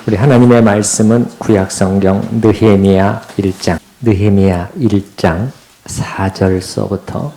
우리 하나님의 말씀은 구약성경 느헤미야 1장 4절서부터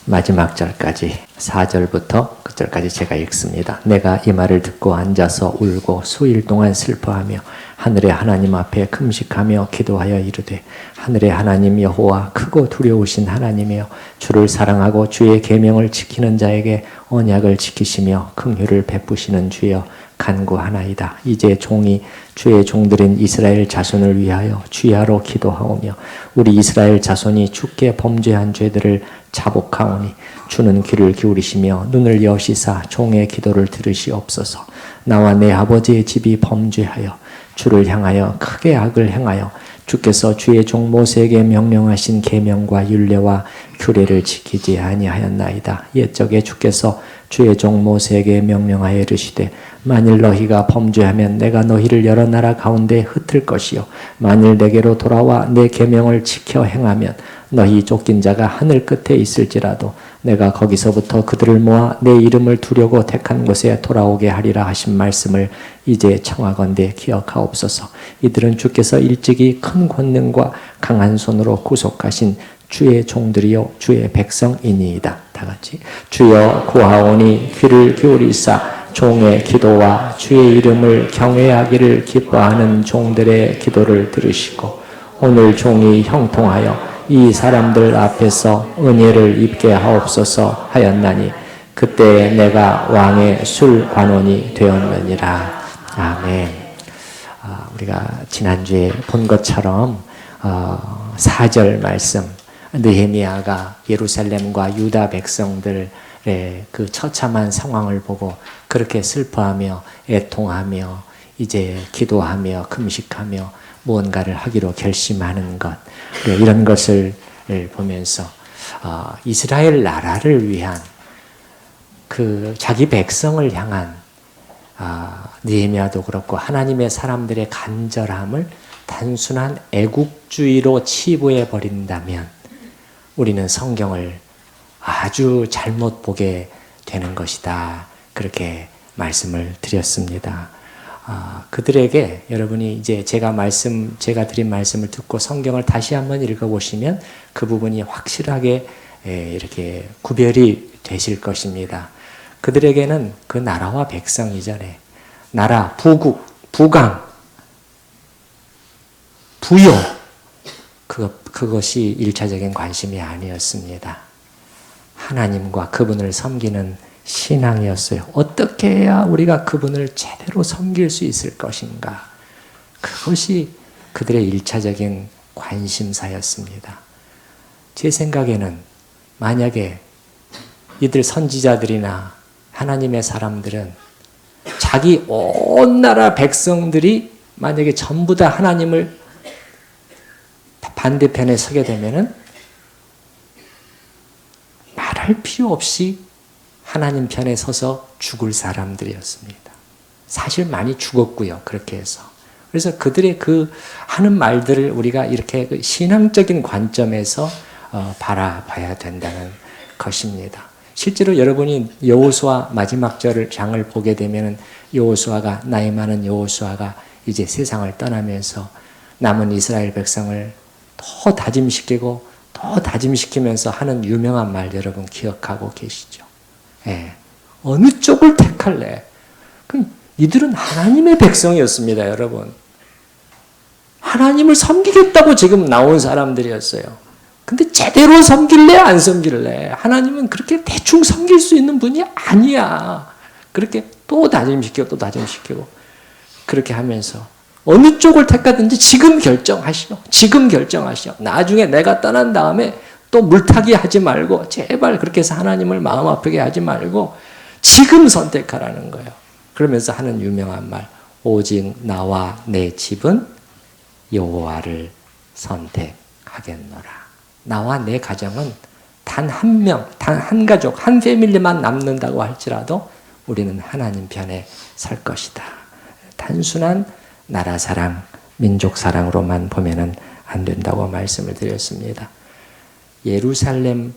마지막 절까지 4절부터 끝절까지 제가 읽습니다. 내가 이 말을 듣고 앉아서 울고 수일 동안 슬퍼하며 하늘의 하나님 앞에 금식하며 기도하여 이르되 하늘의 하나님 여호와 크고 두려우신 하나님이여 주를 사랑하고 주의 계명을 지키는 자에게 언약을 지키시며 긍휼을 베푸시는 주여 간구하나이다. 이제 종이 주의 종들인 이스라엘 자손을 위하여 주야로 기도하오며 우리 이스라엘 자손이 주께 범죄한 죄들을 자복하오니 주는 귀를 기울이시며 눈을 여시사 종의 기도를 들으시옵소서. 나와 내 아버지의 집이 범죄하여 주를 향하여 크게 악을 행하여 주께서 주의 종 모세에게 명령하신 계명과 율례와 규례를 지키지 아니하였나이다. 옛적에 주께서 주의 종 모세에게 명령하여 이르시되 만일 너희가 범죄하면 내가 너희를 여러 나라 가운데 흩을 것이요 만일 내게로 돌아와 내 계명을 지켜 행하면 너희 쫓긴 자가 하늘 끝에 있을지라도 내가 거기서부터 그들을 모아 내 이름을 두려고 택한 곳에 돌아오게 하리라 하신 말씀을 이제 청하건대 기억하옵소서. 이들은 주께서 일찍이 큰 권능과 강한 손으로 구속하신 주의 종들이요 주의 백성이니이다. 다같이 주여 구하오니 귀를 기울이사 종의 기도와 주의 이름을 경외하기를 기뻐하는 종들의 기도를 들으시고 오늘 종이 형통하여 이 사람들 앞에서 은혜를 입게 하옵소서 하였나니 그때 내가 왕의 술관원이 되었느니라. 아멘. 우리가 지난주에 본 것처럼 4절 말씀 느헤미야가 예루살렘과 유다 백성들의 그 처참한 상황을 보고 그렇게 슬퍼하며 애통하며 이제 기도하며 금식하며 무언가를 하기로 결심하는 것, 이런 것을 보면서 이스라엘 나라를 위한 그 자기 백성을 향한 느헤미야도 그렇고 하나님의 사람들의 간절함을 단순한 애국주의로 치부해 버린다면 우리는 성경을 아주 잘못 보게 되는 것이다. 그렇게 말씀을 드렸습니다. 그들에게 여러분이 이제 제가 드린 말씀을 듣고 성경을 다시 한번 읽어보시면 그 부분이 확실하게 이렇게 구별이 되실 것입니다. 그들에게는 그 나라와 백성 이전에 나라, 부국, 부강, 부요 그것이 1차적인 관심이 아니었습니다. 하나님과 그분을 섬기는 신앙이었어요. 어떻게 해야 우리가 그분을 제대로 섬길 수 있을 것인가? 그것이 그들의 1차적인 관심사였습니다. 제 생각에는 만약에 이들 선지자들이나 하나님의 사람들은 자기 온 나라 백성들이 만약에 전부 다 하나님을 반대편에 서게 되면은 말할 필요 없이 하나님 편에 서서 죽을 사람들이었습니다. 사실 많이 죽었고요. 그렇게 해서. 그래서 그들의 그 하는 말들을 우리가 이렇게 그 신앙적인 관점에서 바라봐야 된다는 것입니다. 실제로 여러분이 여호수아 마지막 장을 보게 되면 여호수아가 나이 많은 여호수아가 이제 세상을 떠나면서 남은 이스라엘 백성을 더 다짐시키고 더 다짐시키면서 하는 유명한 말 여러분 기억하고 계시죠? 예. 어느 쪽을 택할래? 그럼 이들은 하나님의 백성이었습니다, 여러분. 하나님을 섬기겠다고 지금 나온 사람들이었어요. 근데 제대로 섬길래 안 섬길래? 하나님은 그렇게 대충 섬길 수 있는 분이 아니야. 그렇게 또 다짐시키고 그렇게 하면서 어느 쪽을 택하든지 지금 결정하시오. 나중에 내가 떠난 다음에 또 물타기 하지 말고 제발 그렇게 해서 하나님을 마음 아프게 하지 말고 지금 선택하라는 거예요. 그러면서 하는 유명한 말, 오직 나와 내 집은 여호와를 선택하겠노라. 나와 내 가정은 단 한 명, 단 한 가족, 한 패밀리만 남는다고 할지라도 우리는 하나님 편에 설 것이다. 단순한 나라 사랑, 민족 사랑으로만 보면은 안 된다고 말씀을 드렸습니다. 예루살렘이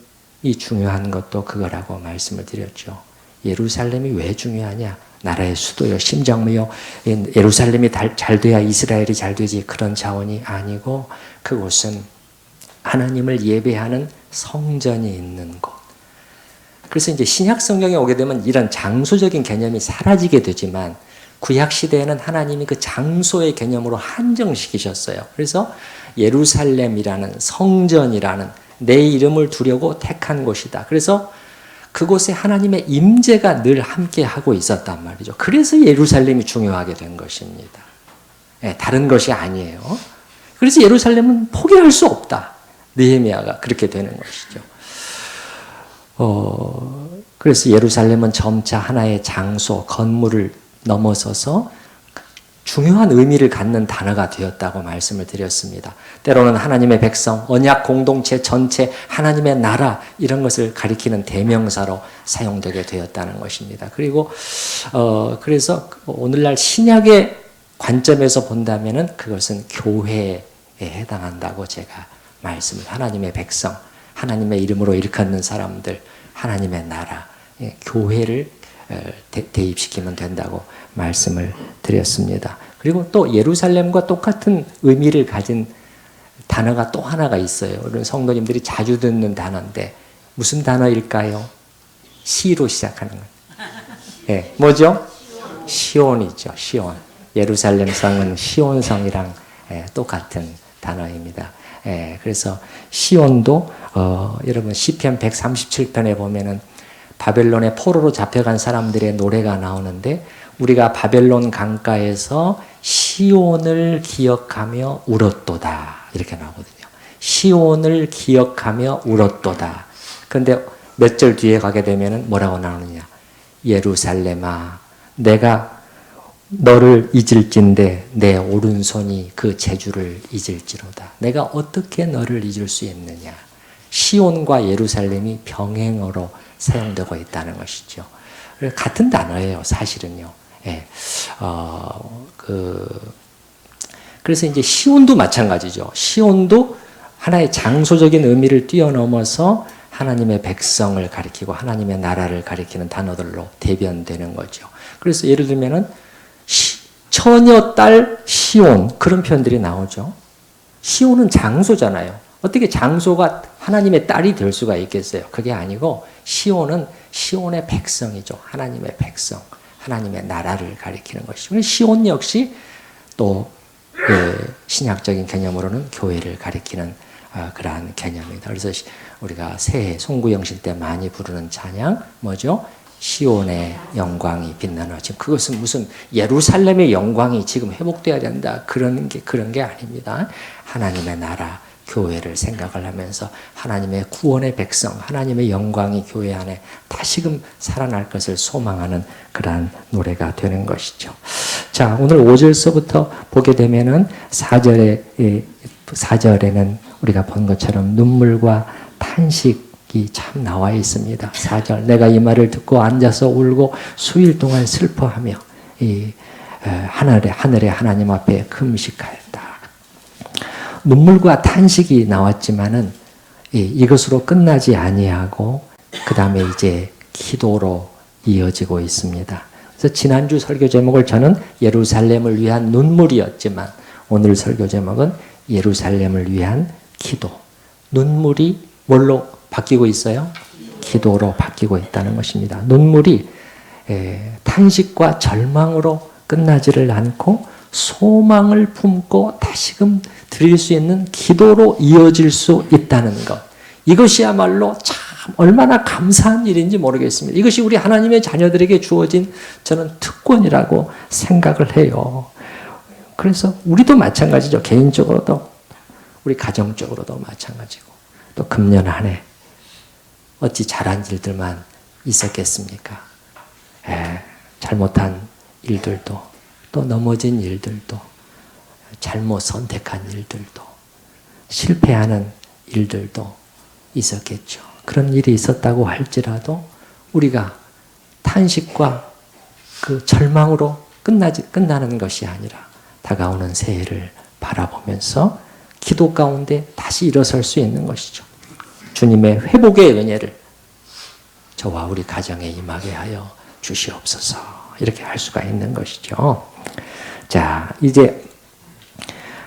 중요한 것도 그거라고 말씀을 드렸죠. 예루살렘이 왜 중요하냐? 나라의 수도요, 심장무요, 예루살렘이 잘 돼야 이스라엘이 잘 되지, 그런 차원이 아니고 그곳은 하나님을 예배하는 성전이 있는 곳. 그래서 이제 신약 성경에 오게 되면 이런 장소적인 개념이 사라지게 되지만 구약 시대에는 하나님이 그 장소의 개념으로 한정시키셨어요. 그래서 예루살렘이라는 성전이라는 내 이름을 두려고 택한 곳이다. 그래서 그곳에 하나님의 임재가 늘 함께 하고 있었단 말이죠. 그래서 예루살렘이 중요하게 된 것입니다. 다른 것이 아니에요. 그래서 예루살렘은 포기할 수 없다. 느헤미야가 그렇게 되는 것이죠. 그래서 예루살렘은 점차 하나의 장소, 건물을 넘어서서 중요한 의미를 갖는 단어가 되었다고 말씀을 드렸습니다. 때로는 하나님의 백성, 언약 공동체 전체, 하나님의 나라 이런 것을 가리키는 대명사로 사용되게 되었다는 것입니다. 그리고 그래서 오늘날 신약의 관점에서 본다면은 그것은 교회에 해당한다고 제가 말씀을, 하나님의 백성, 하나님의 이름으로 일컫는 사람들, 하나님의 나라, 교회를 대입시키면 된다고 말씀을 드렸습니다. 그리고 또 예루살렘과 똑같은 의미를 가진 단어가 또 하나가 있어요. 우리 성도님들이 자주 듣는 단어인데 무슨 단어일까요? 시로 시작하는 거예요. 뭐죠? 시온이죠. 시온. 예루살렘 성은 시온성이랑 똑같은 단어입니다. 그래서 시온도 여러분 시편 137편에 보면은 바벨론의 포로로 잡혀간 사람들의 노래가 나오는데 우리가 바벨론 강가에서 시온을 기억하며 울었도다 이렇게 나오거든요. 시온을 기억하며 울었도다. 그런데 몇 절 뒤에 가게 되면 뭐라고 나오느냐. 예루살렘아 내가 너를 잊을진데 내 오른손이 그 재주를 잊을지로다. 내가 어떻게 너를 잊을 수 있느냐. 시온과 예루살렘이 병행어로 사용되고 있다는 것이죠. 같은 단어예요, 사실은요. 그래서 이제 시온도 마찬가지죠. 시온도 하나의 장소적인 의미를 뛰어넘어서 하나님의 백성을 가리키고 하나님의 나라를 가리키는 단어들로 대변되는 거죠. 그래서 예를 들면은 처녀 딸 시온 그런 표현들이 나오죠. 시온은 장소잖아요. 어떻게 장소가 하나님의 딸이 될 수가 있겠어요? 그게 아니고 시온은 시온의 백성이죠. 하나님의 백성, 하나님의 나라를 가리키는 것이죠. 시온 역시 또 신약적인 개념으로는 교회를 가리키는 그러한 개념입니다. 그래서 우리가 새해 송구영신 때 많이 부르는 찬양 뭐죠? 시온의 영광이 빛나노라. 지금 그것은 무슨 예루살렘의 영광이 지금 회복돼야 된다 그런 게 아닙니다. 하나님의 나라, 교회를 생각을 하면서 하나님의 구원의 백성, 하나님의 영광이 교회 안에 다시금 살아날 것을 소망하는 그러한 노래가 되는 것이죠. 자, 오늘 5절서부터 보게 되면은 4절에는 우리가 본 것처럼 눈물과 탄식이 참 나와 있습니다. 4절 내가 이 말을 듣고 앉아서 울고 수일 동안 슬퍼하며 하늘의 하나님 앞에 금식하였다. 눈물과 탄식이 나왔지만은 이것으로 끝나지 아니하고 그 다음에 이제 기도로 이어지고 있습니다. 그래서 지난주 설교 제목을 저는 예루살렘을 위한 눈물이었지만 오늘 설교 제목은 예루살렘을 위한 기도. 눈물이 뭘로 바뀌고 있어요? 기도로 바뀌고 있다는 것입니다. 눈물이 탄식과 절망으로 끝나지를 않고 소망을 품고 다시금 드릴 수 있는 기도로 이어질 수 있다는 것. 이것이야말로 참 얼마나 감사한 일인지 모르겠습니다. 이것이 우리 하나님의 자녀들에게 주어진 저는 특권이라고 생각을 해요. 그래서 우리도 마찬가지죠. 개인적으로도 우리 가정적으로도 마찬가지고 또 금년 한 해 어찌 잘한 일들만 있었겠습니까? 잘못한 일들도 또 넘어진 일들도 잘못 선택한 일들도 실패하는 일들도 있었겠죠. 그런 일이 있었다고 할지라도 우리가 탄식과 그 절망으로 끝나는 것이 아니라 다가오는 새해를 바라보면서 기도 가운데 다시 일어설 수 있는 것이죠. 주님의 회복의 은혜를 저와 우리 가정에 임하게 하여 주시옵소서. 이렇게 할 수가 있는 것이죠. 자, 이제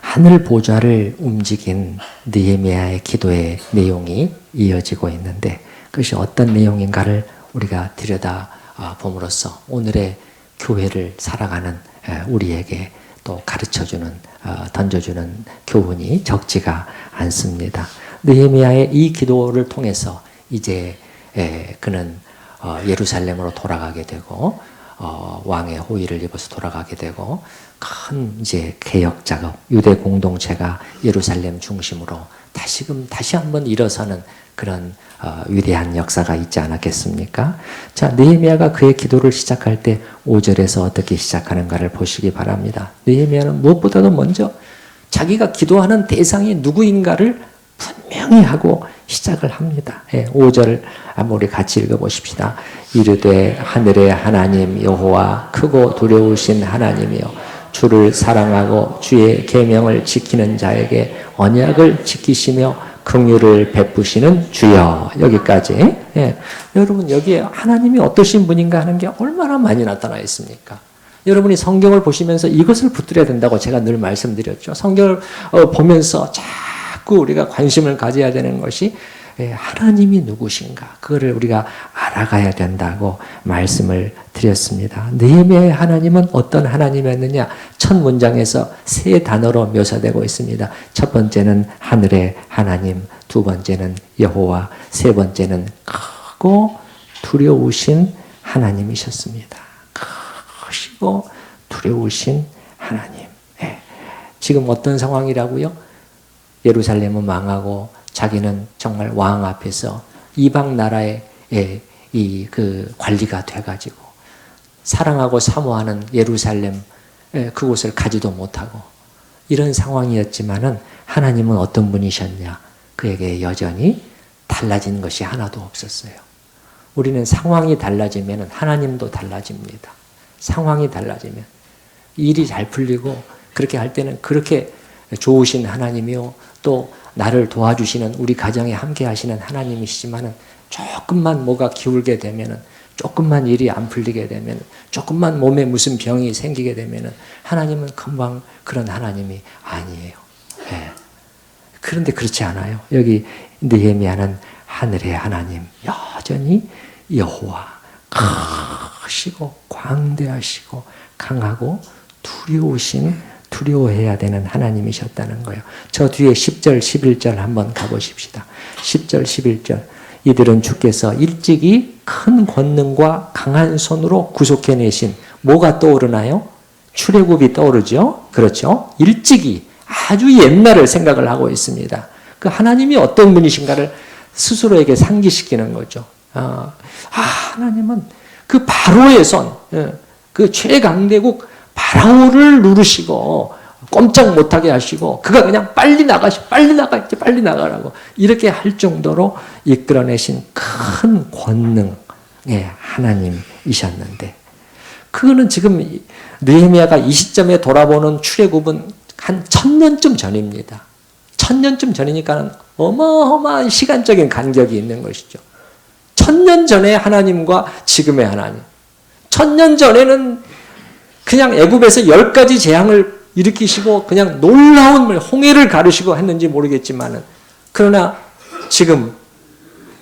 하늘 보좌를 움직인 느헤미야의 기도의 내용이 이어지고 있는데 그것이 어떤 내용인가를 우리가 들여다 봄으로써 오늘의 교회를 살아가는 우리에게 또 가르쳐주는 던져주는 교훈이 적지가 않습니다. 느헤미야의 이 기도를 통해서 이제 그는 예루살렘으로 돌아가게 되고 왕의 호의를 입어서 돌아가게 되고 큰 이제 개혁 작업, 유대 공동체가 예루살렘 중심으로 다시 한번 일어서는 그런 위대한 역사가 있지 않았겠습니까? 자, 느헤미야가 그의 기도를 시작할 때 5절에서 어떻게 시작하는가를 보시기 바랍니다. 느헤미야는 무엇보다도 먼저 자기가 기도하는 대상이 누구인가를 분명히 하고 시작을 합니다. 5절 한번 우리 같이 읽어보십시다. 이르되 하늘의 하나님 여호와 크고 두려우신 하나님이여 주를 사랑하고 주의 계명을 지키는 자에게 언약을 지키시며 긍휼을 베푸시는 주여. 여기까지. 여러분 여기에 하나님이 어떠신 분인가 하는 게 얼마나 많이 나타나 있습니까? 여러분이 성경을 보시면서 이것을 붙들어야 된다고 제가 늘 말씀드렸죠. 성경을 보면서 자꾸 우리가 관심을 가져야 되는 것이 하나님이 누구신가, 그거를 우리가 알아가야 된다고 말씀을 드렸습니다. 느헤미야의 하나님은 어떤 하나님이었느냐? 첫 문장에서 세 단어로 묘사되고 있습니다. 첫 번째는 하늘의 하나님, 두 번째는 여호와, 세 번째는 크고 두려우신 하나님이셨습니다. 크시고 두려우신 하나님. 지금 어떤 상황이라고요? 예루살렘은 망하고 자기는 정말 왕 앞에서 이방 나라의 그 관리가 돼가지고 사랑하고 사모하는 예루살렘 그곳을 가지도 못하고 이런 상황이었지만은 하나님은 어떤 분이셨냐? 그에게 여전히 달라진 것이 하나도 없었어요. 우리는 상황이 달라지면 하나님도 달라집니다. 상황이 달라지면 일이 잘 풀리고 그렇게 할 때는 그렇게 좋으신 하나님이요 또 나를 도와주시는 우리 가정에 함께 하시는 하나님이시지만은 조금만 뭐가 기울게 되면은 조금만 일이 안 풀리게 되면 조금만 몸에 무슨 병이 생기게 되면은 하나님은 금방 그런 하나님이 아니에요. 그런데 그렇지 않아요. 여기 느헤미야는 하늘의 하나님 여전히 여호와 크시고 광대하시고 강하고 두려워해야 되는 하나님이셨다는 거예요. 저 뒤에 10절, 11절 한번 가보십시다. 10절, 11절. 이들은 주께서 일찍이 큰 권능과 강한 손으로 구속해내신 뭐가 떠오르나요? 출애굽이 떠오르죠? 그렇죠? 일찍이 아주 옛날을 생각을 하고 있습니다. 그 하나님이 어떤 분이신가를 스스로에게 상기시키는 거죠. 하나님은 그 바로의 손, 그 최강대국 바라오를 누르시고 꼼짝 못하게 하시고 그가 그냥 빨리 나가라고 이렇게 할 정도로 이끌어내신 큰 권능의 하나님이셨는데 그거는 지금 느헤미야가 이 시점에 돌아보는 출애굽은 한 1000년쯤 전입니다. 1000년쯤 전이니까는 어마어마한 시간적인 간격이 있는 것이죠. 1000년 전의 하나님과 지금의 하나님. 1000년 전에는 그냥 애굽에서 10가지 재앙을 일으키시고 그냥 놀라운 홍해를 가르시고 했는지 모르겠지만은 그러나 지금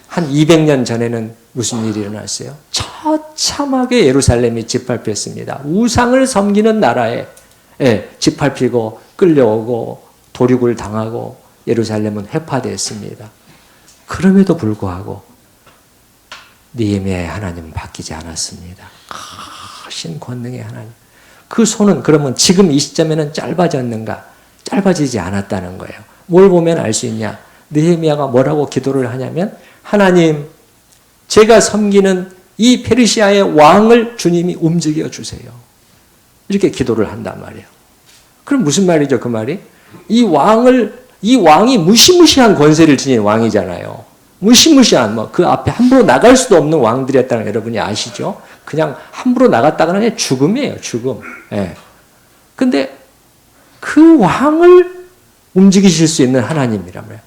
한 200년 전에는 무슨 일이 일어났어요? 처참하게 예루살렘이 짓밟혔습니다. 우상을 섬기는 나라에 짓밟히고 끌려오고 도륙을 당하고 예루살렘은 회파됐습니다. 그럼에도 불구하고 느헤미야의 하나님은 바뀌지 않았습니다. 크신 권능의 하나님. 그 손은 그러면 지금 이 시점에는 짧아졌는가? 짧아지지 않았다는 거예요. 뭘 보면 알 수 있냐? 느헤미야가 뭐라고 기도를 하냐면 하나님, 제가 섬기는 이 페르시아의 왕을 주님이 움직여 주세요. 이렇게 기도를 한단 말이에요. 그럼 무슨 말이죠? 그 말이? 이 왕이 무시무시한 권세를 지닌 왕이잖아요. 무시무시한 그 앞에 함부로 나갈 수도 없는 왕들이었다는 걸 여러분이 아시죠? 그냥 함부로 나갔다가는 그냥 죽음이에요, 죽음. 근데 그 왕을 움직이실 수 있는 하나님이라면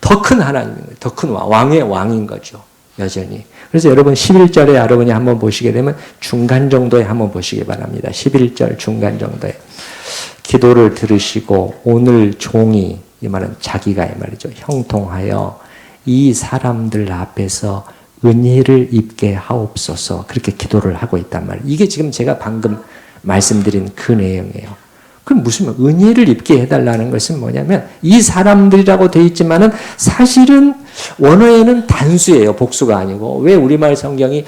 더 큰 하나님인 거예요. 더 큰 왕의 왕인 거죠. 여전히. 그래서 여러분 11절에 여러분이 한번 보시게 되면 중간 정도에 한번 보시기 바랍니다. 11절 중간 정도에. 기도를 들으시고 오늘 종이, 이 말은 자기가 이 말이죠. 형통하여 이 사람들 앞에서 은혜를 입게 하옵소서. 그렇게 기도를 하고 있단 말이에요. 이게 지금 제가 방금 말씀드린 그 내용이에요. 그럼 무슨 은혜를 입게 해달라는 것은 뭐냐면 이 사람들이라고 되어 있지만은 사실은 원어에는 단수예요. 복수가 아니고. 왜 우리말 성경이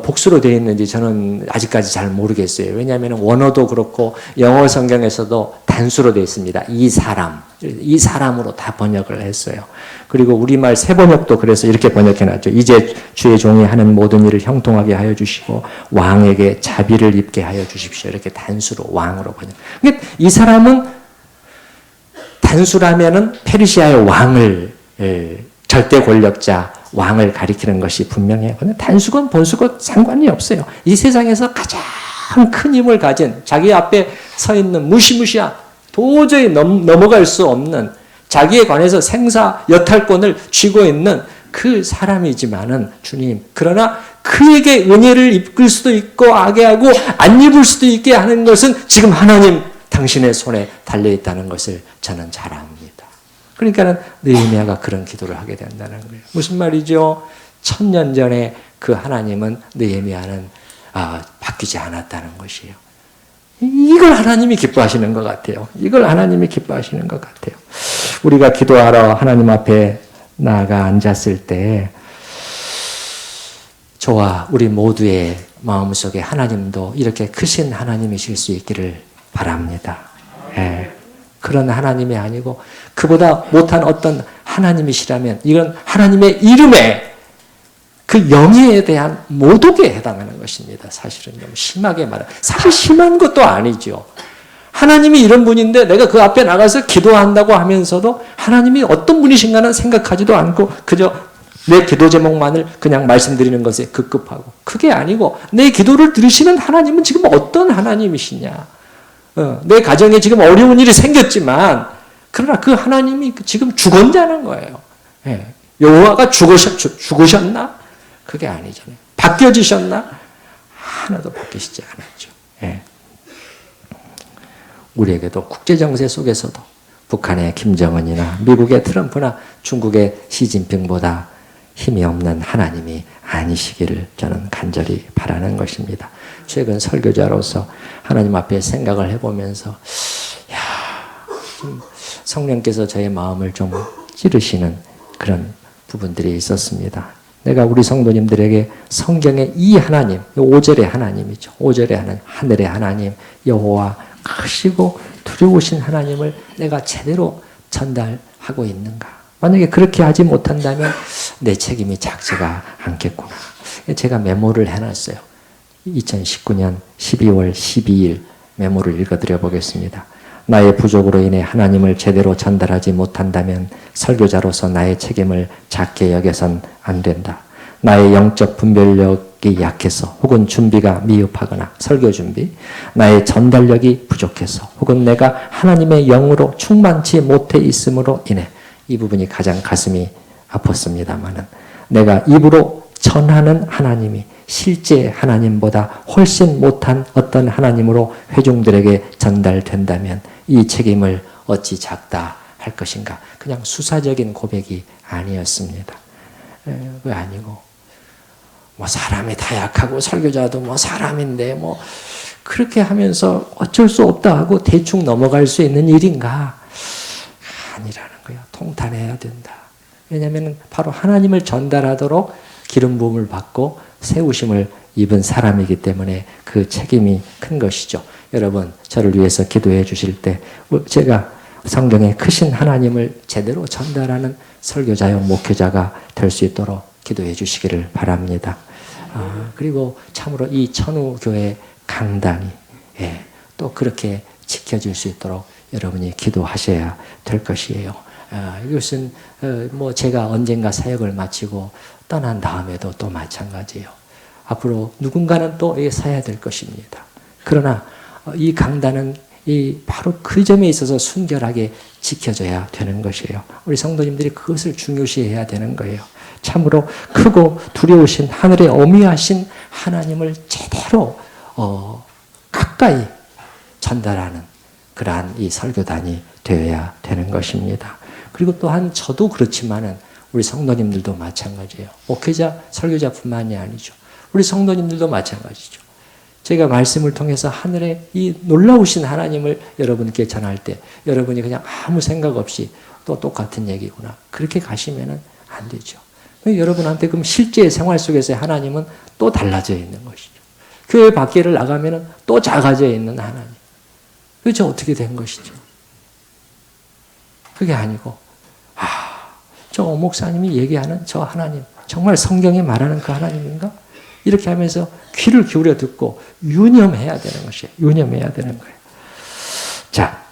복수로 되어 있는지 저는 아직까지 잘 모르겠어요. 왜냐하면 원어도 그렇고 영어 성경에서도 단수로 되어 있습니다. 이 사람. 이 사람으로 다 번역을 했어요. 그리고 우리말 새번역도 그래서 이렇게 번역해놨죠. 이제 주의 종이 하는 모든 일을 형통하게 하여 주시고 왕에게 자비를 입게 하여 주십시오. 이렇게 단수로 왕으로 번역. 그러니까 이 사람은 단수라면은 페르시아의 왕을 절대 권력자 왕을 가리키는 것이 분명해요. 근데 단수건 본수건 상관이 없어요. 이 세상에서 가장 큰 힘을 가진 자기 앞에 서 있는 무시무시한 도저히 넘어갈 수 없는 자기에 관해서 생사 여탈권을 쥐고 있는 그 사람이지만은 주님, 그러나 그에게 은혜를 입을 수도 있고 악해하고 안 입을 수도 있게 하는 것은 지금 하나님 당신의 손에 달려있다는 것을 저는 잘 압니다. 그러니까는 느헤미야가 그런 기도를 하게 된다는 거예요. 무슨 말이죠? 1000년 전에 그 하나님은 느헤미야는 바뀌지 않았다는 것이에요. 이걸 하나님이 기뻐하시는 것 같아요. 이걸 하나님이 기뻐하시는 것 같아요. 우리가 기도하러 하나님 앞에 나아가 앉았을 때 저와 우리 모두의 마음속에 하나님도 이렇게 크신 하나님이실 수 있기를 바랍니다. 예. 그런 하나님이 아니고 그보다 못한 어떤 하나님이시라면 이건 하나님의 이름에 그 영예에 대한 모독에 해당하는 것입니다. 사실은 너무 심하게 말하면. 사실 심한 것도 아니죠. 하나님이 이런 분인데 내가 그 앞에 나가서 기도한다고 하면서도 하나님이 어떤 분이신가는 생각하지도 않고 그저 내 기도 제목만을 그냥 말씀드리는 것에 급급하고. 그게 아니고 내 기도를 들으시는 하나님은 지금 어떤 하나님이시냐. 내 가정에 지금 어려운 일이 생겼지만 그러나 그 하나님이 지금 죽었냐는 거예요. 예. 여호와가 죽으셨나? 그게 아니잖아요. 바뀌어지셨나? 하나도 바뀌시지 않았죠. 예. 우리에게도 국제정세 속에서도 북한의 김정은이나 미국의 트럼프나 중국의 시진핑보다 힘이 없는 하나님이 아니시기를 저는 간절히 바라는 것입니다. 최근 설교자로서 하나님 앞에 생각을 해보면서 성령께서 저의 마음을 좀 찌르시는 그런 부분들이 있었습니다. 내가 우리 성도님들에게 성경의 이 하나님, 5절의 하나님이죠. 5절의 하나님, 하늘의 하나님, 여호와 크시고 두려우신 하나님을 내가 제대로 전달하고 있는가? 만약에 그렇게 하지 못한다면 내 책임이 작지가 않겠구나. 제가 메모를 해놨어요. 2019년 12월 12일 메모를 읽어드려 보겠습니다. 나의 부족으로 인해 하나님을 제대로 전달하지 못한다면 설교자로서 나의 책임을 작게 여겨선 안 된다. 나의 영적 분별력이 약해서 혹은 준비가 미흡하거나 설교 준비, 나의 전달력이 부족해서 혹은 내가 하나님의 영으로 충만치 못해 있음으로 인해 이 부분이 가장 가슴이 아팠습니다마는 내가 입으로 전하는 하나님이 실제 하나님보다 훨씬 못한 어떤 하나님으로 회중들에게 전달된다면 이 책임을 어찌 작다 할 것인가. 그냥 수사적인 고백이 아니었습니다. 왜 아니고 뭐 사람이 다 약하고 설교자도 뭐 사람인데 뭐 그렇게 하면서 어쩔 수 없다 하고 대충 넘어갈 수 있는 일인가? 아니라는 거예요. 통탄해야 된다. 왜냐하면 바로 하나님을 전달하도록 기름 부음을 받고 세우심을 입은 사람이기 때문에 그 책임이 큰 것이죠. 여러분, 저를 위해서 기도해 주실 때 제가 성경의 크신 하나님을 제대로 전달하는 설교자요 목회자가 될 수 있도록 기도해 주시기를 바랍니다. 그리고 참으로 이 천우교회 강단이 또 그렇게 지켜질 수 있도록 여러분이 기도하셔야 될 것이에요. 이것은 뭐 제가 언젠가 사역을 마치고 떠난 다음에도 또 마찬가지예요. 앞으로 누군가는 또 서야 될 것입니다. 그러나 이 강단은 바로 그 점에 있어서 순결하게 지켜져야 되는 것이에요. 우리 성도님들이 그것을 중요시해야 되는 거예요. 참으로 크고 두려우신 하늘의 어미하신 하나님을 제대로 가까이 전달하는 그러한 이 설교단이 되어야 되는 것입니다. 그리고 또한 저도 그렇지만은 우리 성도님들도 마찬가지예요. 목회자, 설교자뿐만이 아니죠. 우리 성도님들도 마찬가지죠. 제가 말씀을 통해서 하늘의 이 놀라우신 하나님을 여러분께 전할 때 여러분이 그냥 아무 생각 없이 또 똑같은 얘기구나. 그렇게 가시면은 안 되죠. 여러분한테 그럼 실제 생활 속에서의 하나님은 또 달라져 있는 것이죠. 교회 밖에를 나가면은 또 작아져 있는 하나님. 그게 어떻게 된 것이죠? 그게 아니고, 저 목사님이 얘기하는 저 하나님, 정말 성경이 말하는 그 하나님인가? 이렇게 하면서 귀를 기울여 듣고 유념해야 되는 것이에요. 유념해야 되는 거예요. 자,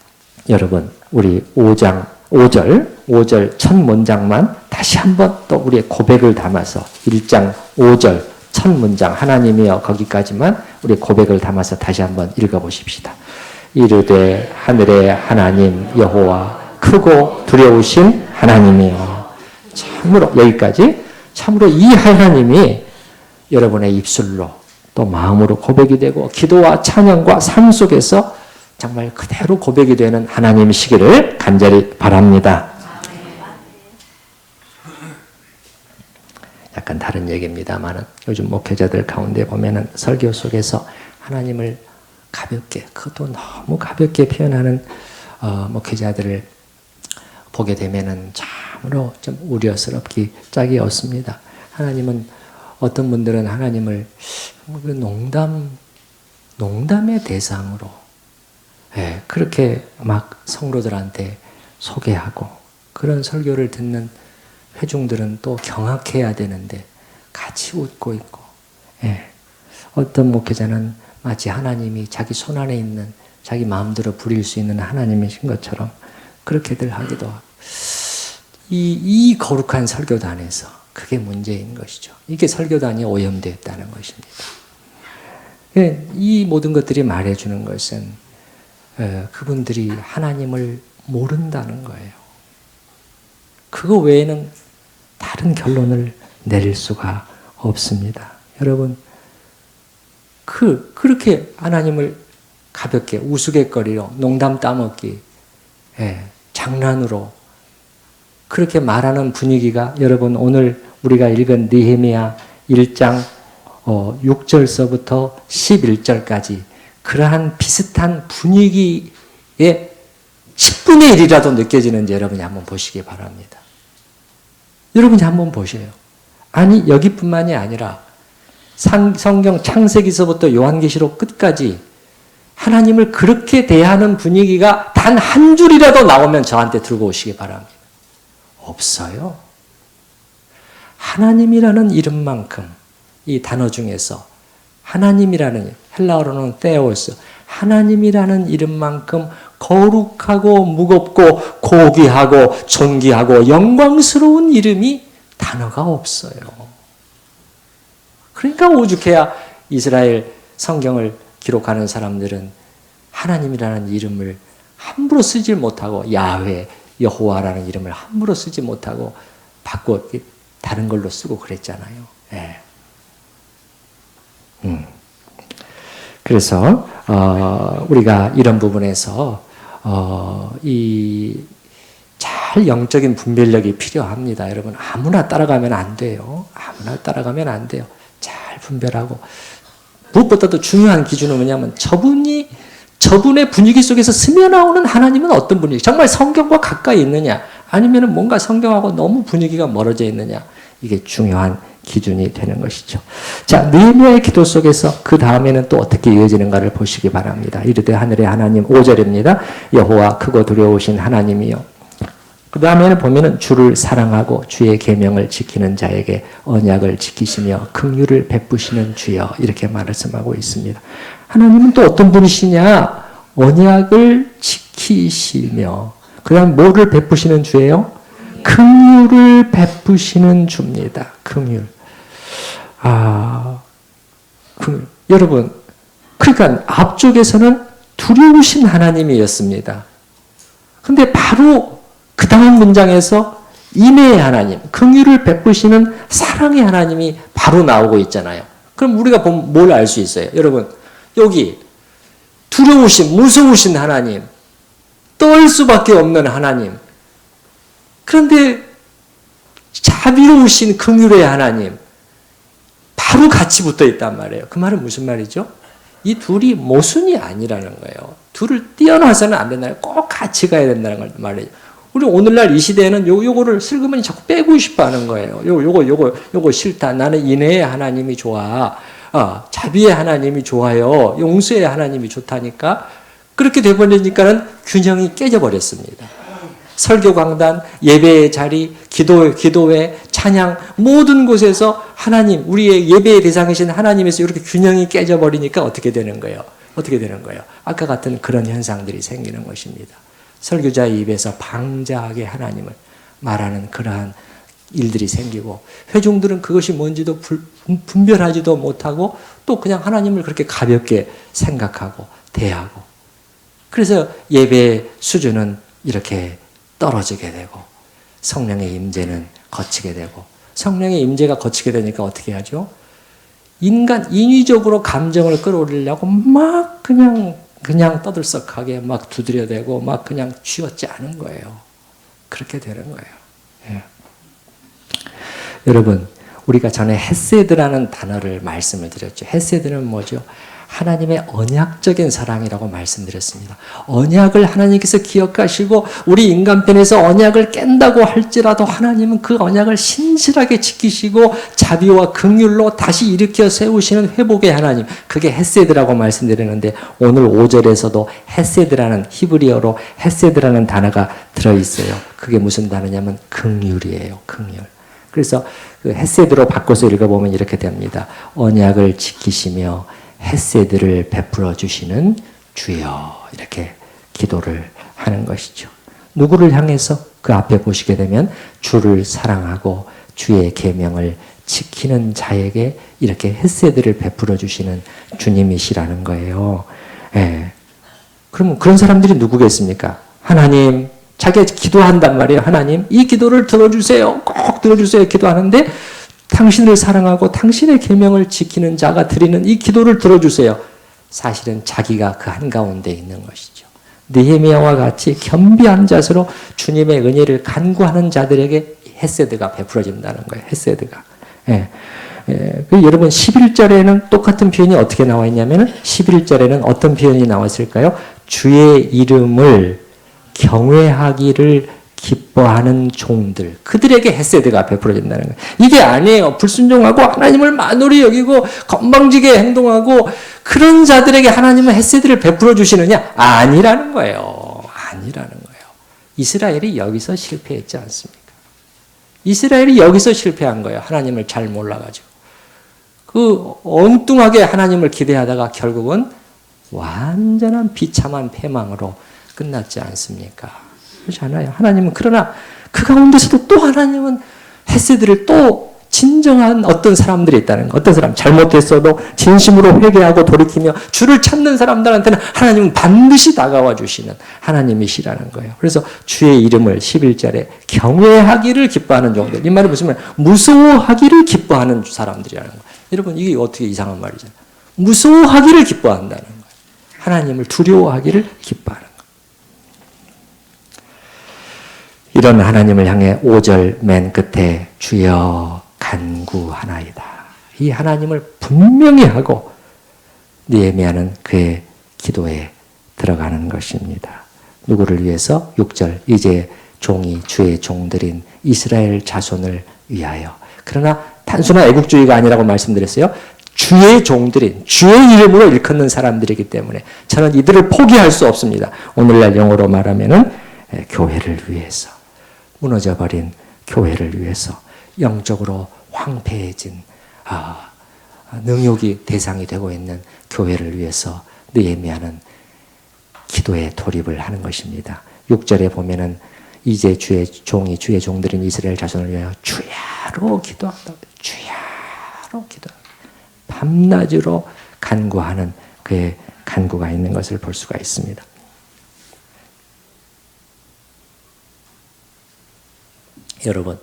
여러분, 우리 5절 첫 문장만 다시 한번 또 우리의 고백을 담아서 1장 5절 첫 문장 하나님이여 거기까지만 우리 고백을 담아서 다시 한번 읽어보십시다. 이르되 하늘의 하나님 여호와 크고 두려우신 하나님이여. 참으로 여기까지 참으로 이 하나님이 여러분의 입술로 또 마음으로 고백이 되고 기도와 찬양과 삶 속에서 정말 그대로 고백이 되는 하나님이시기를 간절히 바랍니다. 약간 다른 얘기입니다만 요즘 목회자들 가운데 보면은 설교 속에서 하나님을 가볍게, 그것도 너무 가볍게 표현하는 목회자들을 보게 되면은 참으로 좀 우려스럽기 짝이 없습니다. 하나님은 어떤 분들은 하나님을 농담의 대상으로 그렇게 막 성도들한테 소개하고 그런 설교를 듣는 회중들은 또 경악해야 되는데 같이 웃고 있고 어떤 목회자는 마치 하나님이 자기 손안에 있는 자기 마음대로 부릴 수 있는 하나님이신 것처럼 그렇게들 하기도 하고 이 거룩한 설교단에서 그게 문제인 것이죠. 이게 설교단이 오염되었다는 것입니다. 이 모든 것들이 말해주는 것은 그분들이 하나님을 모른다는 거예요. 그거 외에는 다른 결론을 내릴 수가 없습니다. 여러분, 그렇게 하나님을 가볍게 우스갯거리로 농담 따먹기, 장난으로 그렇게 말하는 분위기가 여러분 오늘 우리가 읽은 느헤미야 1장 6절서부터 11절까지 그러한 비슷한 분위기의 10분의 1이라도 느껴지는지 여러분이 한번 보시기 바랍니다. 여러분이 한번 보세요. 아니 여기뿐만이 아니라 성경 창세기서부터 요한계시록 끝까지 하나님을 그렇게 대하는 분위기가 단 한 줄이라도 나오면 저한테 들고 오시기 바랍니다. 없어요. 하나님이라는 이름만큼 이 단어 중에서 하나님이라는 헬라어로는 theos 하나님이라는 이름만큼 거룩하고 무겁고 고귀하고 존귀하고 영광스러운 이름이 단어가 없어요. 그러니까 오죽해야 이스라엘 성경을 기록하는 사람들은 하나님이라는 이름을 함부로 쓰지 못하고 야훼, 여호와라는 이름을 함부로 쓰지 못하고 바꿔 다른 걸로 쓰고 그랬잖아요. 그래서 우리가 이런 부분에서 이 잘 영적인 분별력이 필요합니다. 여러분 아무나 따라가면 안 돼요. 아무나 따라가면 안 돼요. 잘 분별하고 무엇보다도 중요한 기준은 뭐냐면 저분의 분위기 속에서 스며나오는 하나님은 어떤 분위기? 정말 성경과 가까이 있느냐? 아니면 뭔가 성경하고 너무 분위기가 멀어져 있느냐? 이게 중요한 기준이 되는 것이죠. 자, 느헤미야의 기도 속에서 그 다음에는 또 어떻게 이어지는가를 보시기 바랍니다. 이르되 하늘의 하나님 5절입니다. 여호와 크고 두려우신 하나님이요. 그 다음에는 보면은 주를 사랑하고 주의 계명을 지키는 자에게 언약을 지키시며 긍휼을 베푸시는 주여 이렇게 말씀하고 있습니다. 하나님은 또 어떤 분이시냐? 언약을 지키시며 그 다음 뭐를 베푸시는 주예요? 긍휼을 베푸시는 주입니다. 긍휼. 긍휼. 여러분, 그러니까 앞쪽에서는 두려우신 하나님이었습니다. 근데 바로 그 다음 문장에서 인애의 하나님, 긍휼을 베푸시는 사랑의 하나님이 바로 나오고 있잖아요. 그럼 우리가 보면 뭘 알 수 있어요? 여러분, 여기 두려우신, 무서우신 하나님, 떨 수밖에 없는 하나님, 그런데 자비로우신 긍휼의 하나님, 바로 같이 붙어 있단 말이에요. 그 말은 무슨 말이죠? 이 둘이 모순이 아니라는 거예요. 둘을 띄어놔서는 안 된다는 거예요. 꼭 같이 가야 된다는 말이에요. 우리 오늘날 이 시대에는 요거를 슬그머니 자꾸 빼고 싶어 하는 거예요. 요거 싫다. 나는 인애의 하나님이 좋아. 자비의 하나님이 좋아요. 용서의 하나님이 좋다니까. 그렇게 돼버리니까는 균형이 깨져버렸습니다. 설교 강단, 예배의 자리, 기도회, 찬양 모든 곳에서 하나님, 우리의 예배의 대상이신 하나님에서 이렇게 균형이 깨져버리니까 어떻게 되는 거예요? 어떻게 되는 거예요? 아까 같은 그런 현상들이 생기는 것입니다. 설교자의 입에서 방자하게 하나님을 말하는 그러한 일들이 생기고 회중들은 그것이 뭔지도 분별하지도 못하고 또 그냥 하나님을 그렇게 가볍게 생각하고 대하고 그래서 예배의 수준은 이렇게 떨어지게 되고 성령의 임재는 거치게 되고 성령의 임재가 거치게 되니까 어떻게 하죠? 인위적으로 감정을 끌어올리려고 막 그냥 떠들썩하게 막 두드려대고 막 그냥 쥐어짜는 거예요. 그렇게 되는 거예요. 예. 여러분, 우리가 전에 헤세드라는 단어를 말씀을 드렸죠. 헤세드는 뭐죠? 하나님의 언약적인 사랑이라고 말씀드렸습니다. 언약을 하나님께서 기억하시고 우리 인간편에서 언약을 깬다고 할지라도 하나님은 그 언약을 신실하게 지키시고 자비와 긍휼로 다시 일으켜 세우시는 회복의 하나님, 그게 헤세드라고 말씀드렸는데 오늘 5절에서도 헤세드라는 히브리어로 헤세드라는 단어가 들어있어요. 그게 무슨 단어냐면 긍휼이에요. 긍휼. 그래서 그 헤세드로 바꿔서 읽어보면 이렇게 됩니다. 언약을 지키시며 헤세드를 베풀어 주시는 주여, 이렇게 기도를 하는 것이죠. 누구를 향해서? 그 앞에 보시게 되면 주를 사랑하고 주의 계명을 지키는 자에게 이렇게 헤세드를 베풀어 주시는 주님이시라는 거예요. 예. 그럼 그런 사람들이 누구겠습니까? 하나님, 자기가 기도한단 말이에요. 하나님, 이 기도를 들어주세요. 꼭 들어주세요. 기도하는데 당신을 사랑하고 당신의 계명을 지키는 자가 드리는 이 기도를 들어주세요. 사실은 자기가 그 한가운데 있는 것이죠. 느헤미야와 같이 겸비한 자세로 주님의 은혜를 간구하는 자들에게 헤세드가 베풀어진다는 거예요. 헤세드가. 예. 여러분 11절에는 똑같은 표현이 어떻게 나와 있냐면 11절에는 어떤 표현이 나왔을까요? 주의 이름을 경외하기를 기뻐하는 종들, 그들에게 헤세드가 베풀어진다는 거예요. 이게 아니에요. 불순종하고 하나님을 만홀히 여기고 건방지게 행동하고 그런 자들에게 하나님은 헤세드를 베풀어 주시느냐? 아니라는 거예요. 아니라는 거예요. 이스라엘이 여기서 실패했지 않습니까? 이스라엘이 여기서 실패한 거예요. 하나님을 잘 몰라가지고. 그 엉뚱하게 하나님을 기대하다가 결국은 완전한 비참한 패망으로 끝났지 않습니까? 그렇지 않아요. 하나님은 그러나 그 가운데서도 또 하나님은 헤세드를 또 진정한 어떤 사람들이 있다는 거. 어떤 사람 잘못했어도 진심으로 회개하고 돌이키며 주를 찾는 사람들한테는 하나님은 반드시 다가와 주시는 하나님이시라는 거예요. 그래서 주의 이름을 11절에 경외하기를 기뻐하는 종들. 이 말이 무슨 말이에요? 무서워하기를 기뻐하는 사람들이라는 거예요. 여러분 이게 어떻게 이상한 말이죠? 무서워하기를 기뻐한다는 거예요. 하나님을 두려워하기를 기뻐하는 거예요. 이런 하나님을 향해 5절 맨 끝에 주여 간구하나이다. 이 하나님을 분명히 하고 느헤미야는 그의 기도에 들어가는 것입니다. 누구를 위해서? 6절 이제 종이 주의 종들인 이스라엘 자손을 위하여. 그러나 단순한 애국주의가 아니라고 말씀드렸어요. 주의 종들인 주의 이름으로 일컫는 사람들이기 때문에 저는 이들을 포기할 수 없습니다. 오늘날 영어로 말하면은 교회를 위해서. 무너져버린 교회를 위해서 영적으로 황폐해진 능욕이 대상이 되고 있는 교회를 위해서 느헤미야는 기도에 돌입을 하는 것입니다. 6절에 보면은 이제 주의 종들인 이스라엘 자손을 위하여 주야로 기도한다. 주야로 기도. 밤낮으로 간구하는 그의 간구가 있는 것을 볼 수가 있습니다. 여러분,